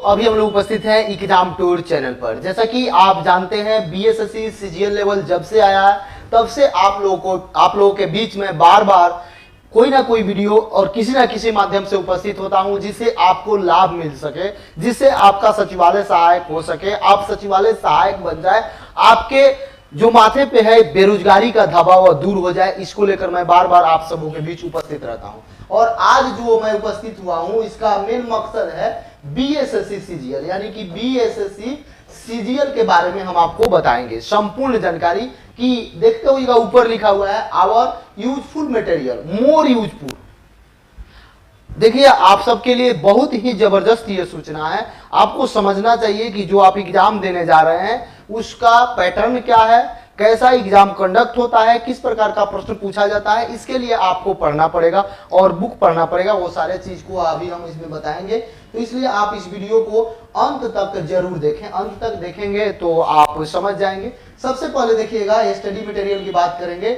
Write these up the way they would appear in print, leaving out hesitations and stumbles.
अभी हम लोग उपस्थित हैं एग्जाम टूर चैनल पर। जैसा कि आप जानते हैं बीएसएससी सीजीएल लेवल जब से आया है तब से आप लोगों के बीच में बार बार कोई ना कोई वीडियो और किसी ना किसी माध्यम से उपस्थित होता हूं जिससे आपको लाभ मिल सके, जिससे आपका सचिवालय सहायक हो सके, आप सचिवालय सहायक बन जाए, आपके जो माथे पे है बेरोजगारी का धब्बा वह दूर हो जाए। इसको लेकर मैं बार बार आप सबों के बीच उपस्थित रहता हूं। और आज जो मैं उपस्थित हुआ हूं इसका मेन मकसद है बीएसएससी सीजीएल, यानी कि बीएसएससी सीजीएल के बारे में हम आपको बताएंगे संपूर्ण जानकारी। कि देखते होइएगा ऊपर लिखा हुआ है our useful material more useful. देखिए आप सबके लिए बहुत ही जबरदस्त ये सूचना है। आपको समझना चाहिए कि जो आप एग्जाम देने जा रहे हैं उसका पैटर्न क्या है, कैसा एग्जाम कंडक्ट होता है, किस प्रकार का प्रश्न पूछा जाता है। इसके लिए आपको पढ़ना पड़ेगा और बुक पढ़ना पड़ेगा। वो सारे चीज को अभी हम इसमें बताएंगे, तो इसलिए आप इस वीडियो को अंत तक जरूर देखें। अंत तक देखेंगे तो आप समझ जाएंगे। सबसे पहले देखिएगा स्टडी मटेरियल की बात करेंगे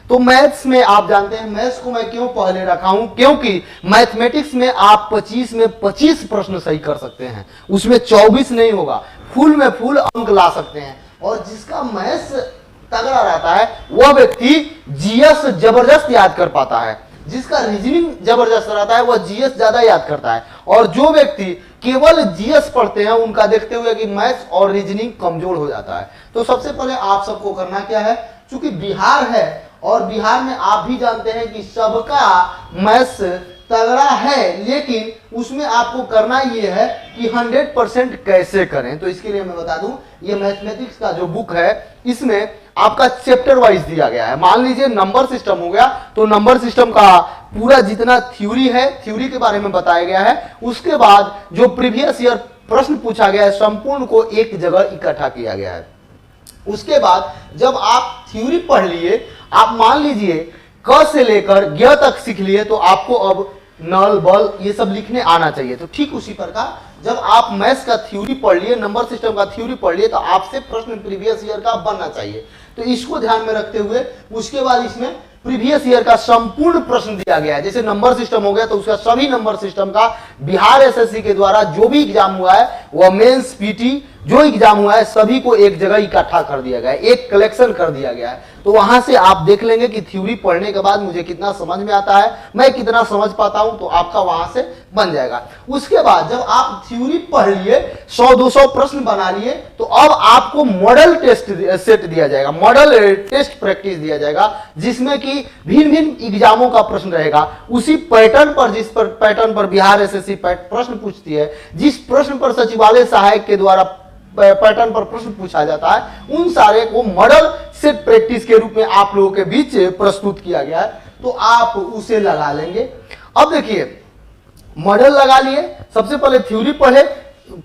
तो मैथ्स में आप जानते हैं मैथ्स को मैं क्यों पहले रखा हूं, क्योंकि मैथमेटिक्स में आप 25 में 25 प्रश्न सही कर सकते हैं, उसमें 24 नहीं होगा, फुल में फुल अंक ला सकते हैं। और जिसका मैथ्स तगड़ा रहता है वह व्यक्ति जीएस जबरदस्त याद कर पाता है, जिसका रीजनिंग जबरदस्त रहता है वह जीएस ज्यादा याद करता है। और जो व्यक्ति केवल जीएस पढ़ते हैं उनका देखते हुए कि मैथ्स और रीजनिंग कमजोर हो जाता है। तो सबसे पहले आप सबको करना क्या है, चूंकि बिहार है और बिहार में आप भी जानते हैं कि सबका मैथ्स तगड़ा है, लेकिन उसमें आपको करना यह है कि 100% कैसे करें। तो इसके लिए मैं बता दूं, ये मैथमेटिक्स का जो बुक है इसमें आपका चैप्टर वाइज दिया गया है। मान लीजिए नंबर सिस्टम हो गया तो नंबर सिस्टम का पूरा जितना थ्योरी है, थ्योरी के बारे में बताया गया है। उसके बाद जो प्रीवियस ईयर प्रश्न पूछा गया है संपूर्ण को एक जगह इकट्ठा किया गया है। उसके बाद जब आप थ्योरी पढ़ लिए, आप मान लीजिए क से लेकर ज्ञ तक सीख लिए, तो आपको अब नल बल ये सब लिखने आना चाहिए। तो ठीक उसी प्रकार जब आप मैथ्स का थ्योरी पढ़ लिए, नंबर सिस्टम का थ्योरी पढ़ लिए, तो आपसे प्रश्न प्रीवियस ईयर का बनना चाहिए। तो इसको ध्यान में रखते हुए उसके बाद इसमें प्रीवियस ईयर का संपूर्ण प्रश्न दिया गया है। जैसे नंबर सिस्टम हो गया तो उसका सभी नंबर सिस्टम का बिहार एसएससी के द्वारा जो भी एग्जाम हुआ है वह मेंस पीटी जो एग्जाम हुआ है सभी को एक जगह इकट्ठा कर दिया गया है, एक कलेक्शन कर दिया गया है। तो वहां से आप देख लेंगे कि थ्योरी पढ़ने के बाद मुझे कितना समझ में आता है, मैं कितना समझ पाता हूं, तो आपका वहां से बन जाएगा। उसके बाद जब आप थ्योरी पढ़ लिए, 100-200 प्रश्न बना लिए, तो अब आपको मॉडल टेस्ट सेट दिया जाएगा, मॉडल टेस्ट प्रैक्टिस दिया जाएगा, जिसमें कि भिन्न भिन्न एग्जामों का प्रश्न रहेगा। उसी पैटर्न पर, जिस पर पैटर्न पर बिहार एसएससी प्रश्न पूछती है, जिस प्रश्न पर सचिवालय सहायक के द्वारा पैटर्न पर प्रश्न पूछा जाता है, उन सारे को मॉडल सेट प्रैक्टिस के रूप में आप लोगों के बीच प्रस्तुत किया गया है। तो आप उसे लगा लेंगे। अब देखिए मॉडल लगा लिए, सबसे पहले थ्योरी पढ़े,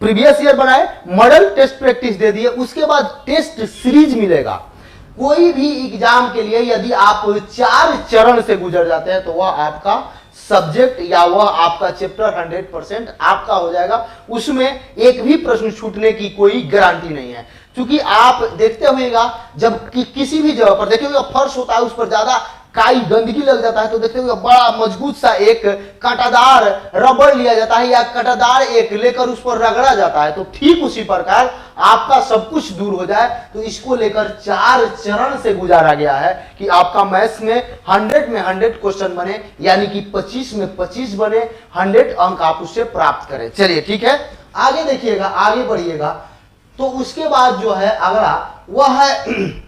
प्रीवियस ईयर बनाए, मॉडल टेस्ट प्रैक्टिस दे दिए। उसके बाद टेस्ट सीरीज मिलेगा। कोई भी एग्जाम के लिए यदि आप 4 चरण से गुजर जाते हैं तो वह आपका सब्जेक्ट या वह आपका चैप्टर 100% आपका हो जाएगा। उसमें एक भी प्रश्न छूटने की कोई गारंटी नहीं है। क्योंकि आप देखते होइएगा जब किसी भी जगह पर देखिएगा फर्श होता है उस पर ज्यादा काई गंदगी लग जाता है, तो देखते हुए बड़ा मजबूत सा एक कांटादार रबड़ लिया जाता है या कांटादार एक लेकर उस पर रगड़ा जाता है। तो ठीक उसी प्रकार आपका सब कुछ दूर हो जाए, तो इसको लेकर 4 चरण से गुजारा गया है कि आपका मैथ्स में 100 में 100 क्वेश्चन बने, यानी कि 25 में 25 बने, 100 अंक आप उससे प्राप्त करें। चलिए ठीक है, आगे देखिएगा, आगे बढ़िएगा। तो उसके बाद जो है अगला वह है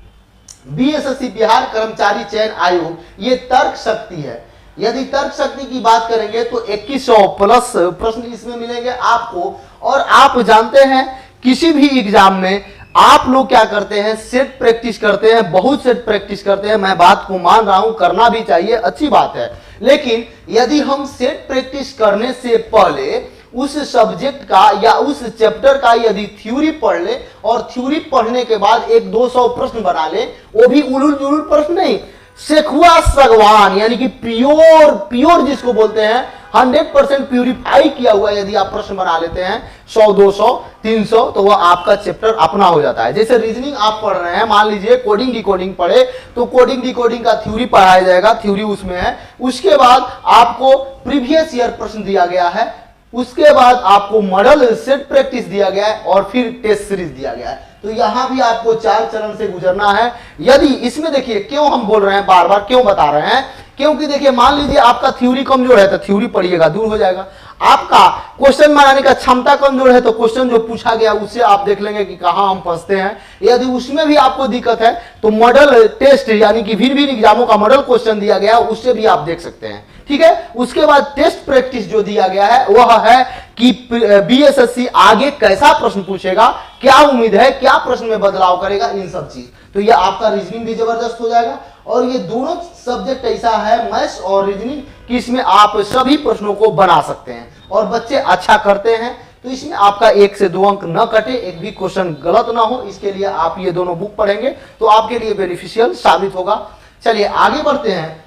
बीएसएससी बिहार कर्मचारी चयन आयोग, ये तर्क शक्ति है। यदि तर्क शक्ति की बात करेंगे तो 2100 प्लस प्रश्न इसमें मिलेंगे आपको। और आप जानते हैं किसी भी एग्जाम में आप लोग क्या करते हैं, सेट प्रैक्टिस करते हैं, बहुत सेट प्रैक्टिस करते हैं। मैं बात को मान रहा हूं, करना भी चाहिए, अच्छी बात है। लेकिन यदि हम सेट प्रैक्टिस करने से पहले उस सब्जेक्ट का या उस चैप्टर का यदि थ्योरी पढ़ ले और थ्योरी पढ़ने के बाद 100-200 प्रश्न बना ले, वो भी उलूल जुलूल प्रश्न नहीं, सेखुआ सगवान यानी कि प्योर जिसको बोलते हैं, 100% प्यूरिफाई किया हुआ यदि आप प्रश्न बना लेते हैं 100-200 300, तो वह आपका चैप्टर अपना हो जाता है। जैसे रीजनिंग आप पढ़ रहे हैं, मान लीजिए कोडिंग डिकोडिंग पढ़े, तो कोडिंग डिकोडिंग का थ्योरी पढ़ाया जाएगा, थ्योरी उसमें है। उसके बाद आपको प्रीवियस ईयर प्रश्न दिया गया है, उसके बाद आपको मॉडल सेट प्रैक्टिस दिया गया है और फिर टेस्ट सीरीज दिया गया है। तो यहां भी आपको 4 चरण से गुजरना है। यदि इसमें देखिए क्यों हम बोल रहे हैं, बार बार क्यों बता रहे हैं, क्योंकि देखिए मान लीजिए आपका थ्योरी कमजोर है तो थ्योरी पढ़िएगा, दूर हो जाएगा। आपका क्वेश्चन बनाने का क्षमता कमजोर है तो क्वेश्चन जो पूछा गया उससे आप देख लेंगे कि कहां हम फंसते हैं। यदि उसमें भी आपको दिक्कत है तो मॉडल टेस्ट यानी कि भिन्न एग्जामों का मॉडल क्वेश्चन दिया गया उससे भी आप देख सकते हैं। ठीक है, उसके बाद टेस्ट प्रैक्टिस जो दिया गया है वह है कि बीएसएससी आगे कैसा प्रश्न पूछेगा, क्या उम्मीद है, क्या प्रश्न में बदलाव करेगा, इन सब चीज। तो ये आपका रीजनिंग भी जबरदस्त हो जाएगा। और ये दोनों सब्जेक्ट ऐसा है, मैथ्स और रीजनिंग, कि इसमें आप सभी प्रश्नों को बना सकते हैं और बच्चे अच्छा करते हैं। तो इसमें आपका 1 से 2 अंक न कटे, एक भी क्वेश्चन गलत ना हो, इसके लिए आप ये दोनों बुक पढ़ेंगे तो आपके लिए बेनिफिशियल साबित होगा। चलिए आगे बढ़ते हैं।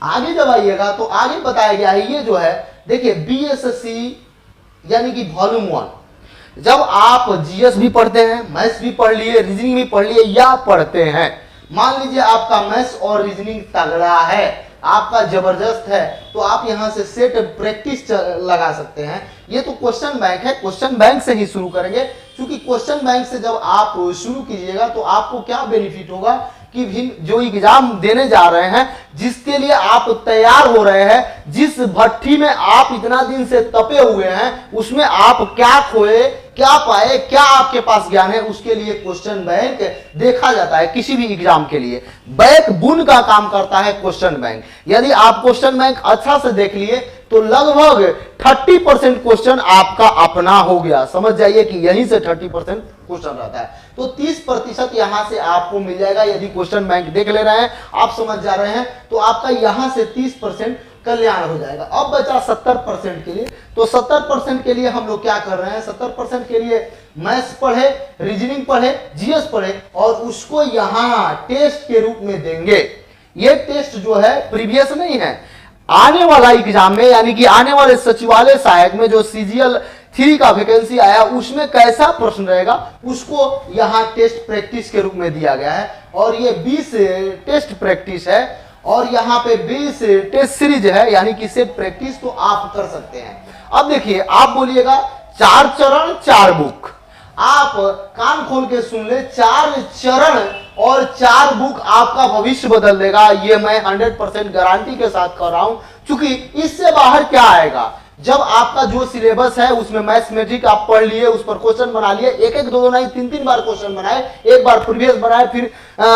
आगे जब आइएगा तो आगे बताया गया है, ये जो है देखिए बीएसएससी यानी कि वॉल्यूम 1, जब आप जीएस भी पढ़ते हैं, मैथ्स भी पढ़ लिए, रीजनिंग भी पढ़ लिए या पढ़ते हैं, मान लीजिए आपका मैथ्स और रीजनिंग तगड़ा है, आपका जबरदस्त है, तो आप यहां से सेट प्रैक्टिस लगा सकते हैं। ये तो क्वेश्चन बैंक है, क्वेश्चन बैंक से ही शुरू करेंगे, क्योंकि क्वेश्चन बैंक से जब आप शुरू कीजिएगा तो आपको क्या बेनिफिट होगा कि जो एग्जाम देने जा रहे हैं, जिसके लिए आप तैयार हो रहे हैं, जिस भट्टी में आप इतना दिन से तपे हुए हैं, उसमें आप क्या खोए, क्या पाए, क्या आपके पास ज्ञान है, उसके लिए क्वेश्चन बैंक देखा जाता है। किसी भी एग्जाम के लिए बैकबोन का काम करता है क्वेश्चन बैंक। यदि आप क्वेश्चन बैंक अच्छा से देख लिए तो लगभग 30% क्वेश्चन आपका अपना हो गया। समझ जाइए कि यहीं से 30% क्वेश्चन रहता है, तो 30% यहां से आपको मिल जाएगा। यदि क्वेश्चन बैंक देख ले रहे हैं, आप समझ जा रहे हैं, तो आपका यहां से 30% कल्याण हो जाएगा। अब बचा 70% के लिए, तो 70% के लिए हम लोग क्या कर रहे हैं, 70% के लिए मैथ्स पढ़े, रीजनिंग पढ़े, जीएस पढ़े और उसको यहां टेस्ट के रूप में देंगे। ये टेस्ट जो है प्रीवियस नहीं है, आने वाला एग्जाम में यानी कि आने वाले सचिवालय सहायक में जो सीजीएल 3 का वैकेंसी आया उसमें कैसा प्रश्न रहेगा उसको यहां टेस्ट प्रैक्टिस के रूप में दिया गया है। और ये 20 टेस्ट प्रैक्टिस है और यहाँ पे 20 टेस्ट सीरीज है, यानी कि सेट प्रैक्टिस तो आप कर सकते हैं। अब देखिए आप बोलिएगा 4 चरण 4 बुक, आप कान खोल के सुन ले, 4 चरण और 4 बुक आपका भविष्य बदल देगा। ये मैं 100% गारंटी के साथ कर रहा हूं, क्योंकि इससे बाहर क्या आएगा, जब आपका जो सिलेबस है उसमें मैथमेटिक आप पढ़ लिए, उस पर क्वेश्चन बना लिए, एक दो नहीं 3 बार क्वेश्चन बनाए, एक बार प्रीवियस बनाए, फिर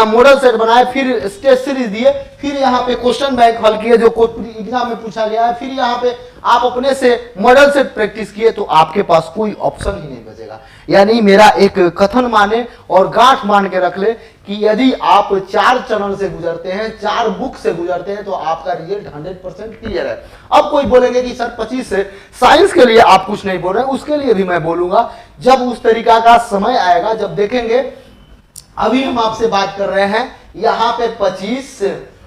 मॉडल सेट बनाए, फिर टेस्ट सीरीज दिए, फिर यहाँ पे क्वेश्चन बैंक हल किए जो एग्जाम में पूछा गया है, फिर यहाँ पे आप अपने से मॉडल सेट प्रैक्टिस किए, तो आपके पास कोई ऑप्शन ही नहीं बचेगा। यानी मेरा एक कथन माने और गांठ मान के रख ले कि यदि आप 4 चरण से गुजरते हैं, 4 बुक से गुजरते हैं, तो आपका रिजल्ट 100% क्लियर है। अब कोई बोलेंगे कि सर 25 से साइंस के लिए आप कुछ नहीं बोल रहे हैं, उसके लिए भी मैं बोलूंगा जब उस तरीका का समय आएगा, जब देखेंगे। अभी हम आपसे बात कर रहे हैं यहाँ पे 25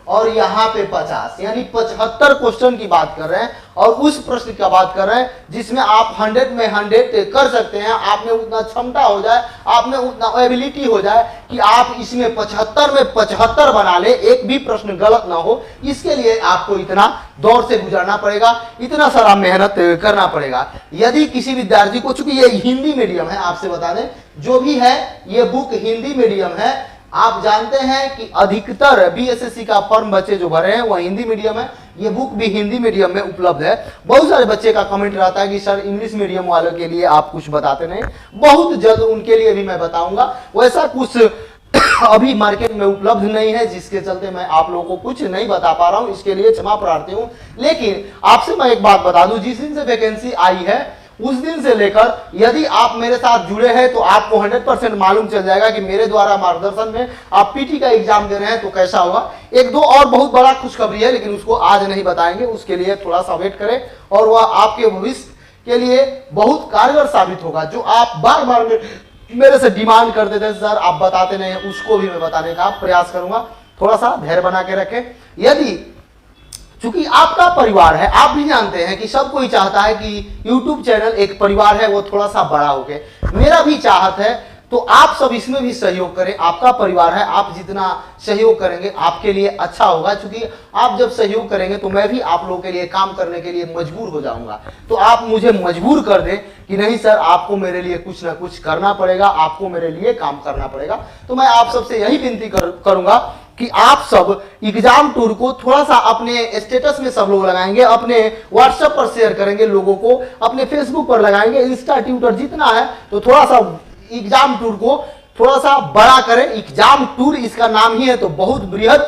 और यहाँ पे 50, यानी 75 क्वेश्चन की बात कर रहे हैं और उस प्रश्न की बात कर रहे हैं जिसमें आप 100 में 100 कर सकते हैं। आप में उतना क्षमता हो जाए, आप में उतना एबिलिटी हो जाए कि आप इसमें 75 में 75 बना ले, एक भी प्रश्न गलत ना हो। इसके लिए आपको इतना दौर से गुजरना पड़ेगा, इतना सारा मेहनत करना पड़ेगा। यदि किसी विद्यार्थी को, चूंकि ये हिंदी मीडियम है, आपसे बता दें जो भी है ये बुक हिंदी मीडियम है। आप जानते हैं कि अधिकतर बीएसएससी का फॉर्म बच्चे जो भरे हैं वह हिंदी मीडियम है, ये बुक भी हिंदी मीडियम में उपलब्ध है। बहुत सारे बच्चे का कमेंट रहता है कि सर इंग्लिश मीडियम वालों के लिए आप कुछ बताते नहीं, बहुत जल्द उनके लिए भी मैं बताऊंगा। वैसा कुछ अभी मार्केट में उपलब्ध नहीं है, जिसके चलते मैं आप लोगों को कुछ नहीं बता पा रहा हूं, इसके लिए क्षमा प्रार्थी हूं। लेकिन आपसे मैं एक बात बता दूं, जिस दिन से वैकेंसी आई है उस दिन से लेकर यदि आप मेरे साथ जुड़े हैं तो आपको 100% मालूम चल जाएगा कि मेरे द्वारा मार्गदर्शन में आप पीटी का एग्जाम दे रहे हैं तो कैसा होगा। एक दो और बहुत बड़ा खुशखबरी है, लेकिन उसको आज नहीं बताएंगे, उसके लिए थोड़ा सा वेट करें और वह आपके भविष्य के लिए बहुत कारगर साबित होगा। जो आप बार बार मेरे से डिमांड करते थे सर आप बताते नहीं, उसको भी मैं बताने का प्रयास करूंगा। थोड़ा सा धैर्य बना के रखें। यदि चूंकि आपका परिवार है, आप भी जानते हैं कि सब कोई चाहता है कि YouTube चैनल एक परिवार है वो थोड़ा सा बड़ा हो गया। मेरा भी चाहत है तो आप सब इसमें भी सहयोग करें, आपका परिवार है, आप जितना सहयोग करेंगे आपके लिए अच्छा होगा, क्योंकि आप जब सहयोग करेंगे तो मैं भी आप लोगों के लिए काम करने के लिए मजबूर हो जाऊंगा। तो आप मुझे मजबूर कर दें कि नहीं सर आपको मेरे लिए कुछ ना कुछ करना पड़ेगा, आपको मेरे लिए काम करना पड़ेगा। तो मैं आप सबसे यही विनती करूंगा कि आप सब एग्जाम टूर को थोड़ा सा अपने स्टेटस में सब लोग लगाएंगे, अपने व्हाट्सएप पर शेयर करेंगे, लोगों को अपने फेसबुक पर लगाएंगे, इंस्टा ट्विटर जितना है, तो थोड़ा सा एग्जाम टूर को थोड़ा सा बड़ा करें। एग्जाम टूर इसका नाम ही है तो बहुत बृहद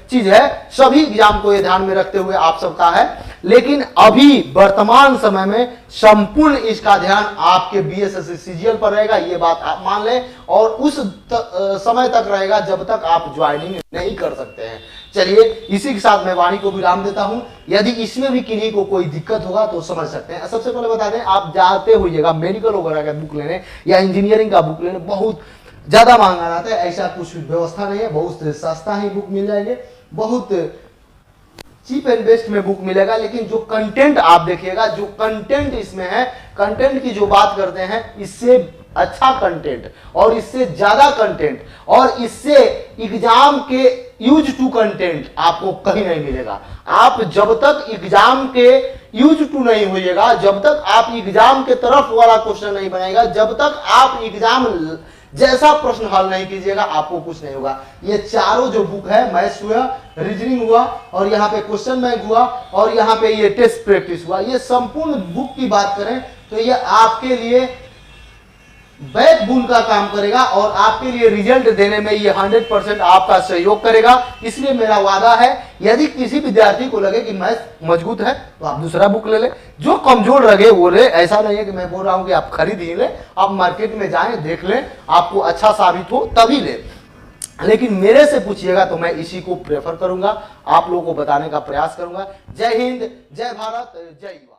चीज है, सभी एग्जाम को ये ध्यान में रखते हुए आप सबका है। लेकिन अभी वर्तमान समय में संपूर्ण इसका ध्यान आपके बीएसएससी सीजीएल पर रहेगा, ये बात आप मान लें, और उस समय तक रहेगा जब तक आप ज्वाइनिंग नहीं कर सकते हैं। चलिए इसी के साथ मैं वाणी को विराम देता हूं। यदि इसमें भी किन्हीं को कोई दिक्कत होगा तो समझ सकते हैं। सबसे पहले बता दें, आप जाते होइएगा मेडिकल वगैरह का बुक लेने या इंजीनियरिंग का बुक लेने, बहुत ज्यादा महंगा रहता है, ऐसा कुछ व्यवस्था नहीं है, बहुत सस्ता ही बुक मिल जाएंगे, बहुत चीप एंड बेस्ट में बुक मिलेगा। लेकिन जो कंटेंट आप देखिएगा, जो कंटेंट इसमें है, कंटेंट की जो बात करते हैं, इससे अच्छा कंटेंट और इससे ज्यादा कंटेंट और इससे एग्जाम के यूज टू कंटेंट आपको कहीं नहीं मिलेगा। आप जब तक एग्जाम के यूज टू नहीं होइएगा, जब तक आप एग्जाम के तरफ वाला क्वेश्चन नहीं बनाएगा, जब तक आप एग्जाम जैसा प्रश्न हल नहीं कीजिएगा, आपको कुछ नहीं होगा। ये चारों जो बुक है, मैथ्स हुआ, रीजनिंग हुआ, और यहाँ पे क्वेश्चन बैंक हुआ, और यहाँ पे ये टेस्ट प्रैक्टिस हुआ, ये संपूर्ण बुक की बात करें तो ये आपके लिए बैकबोन का काम करेगा और आपके लिए रिजल्ट देने में ये 100% आपका सहयोग करेगा। इसलिए मेरा वादा है, यदि किसी विद्यार्थी को लगे कि मैथ्स मजबूत है तो आप दूसरा बुक ले ले, जो कमजोर लगे वो ले। ऐसा नहीं है कि मैं बोल रहा हूं कि आप खरीद ही ले, आप मार्केट में जाएं, देख लें, आपको अच्छा साबित हो तभी ले। लेकिन मेरे से पूछिएगा तो मैं इसी को प्रेफर करूंगा, आप लोगों को बताने का प्रयास करूंगा। जय हिंद, जय भारत, जय युवा।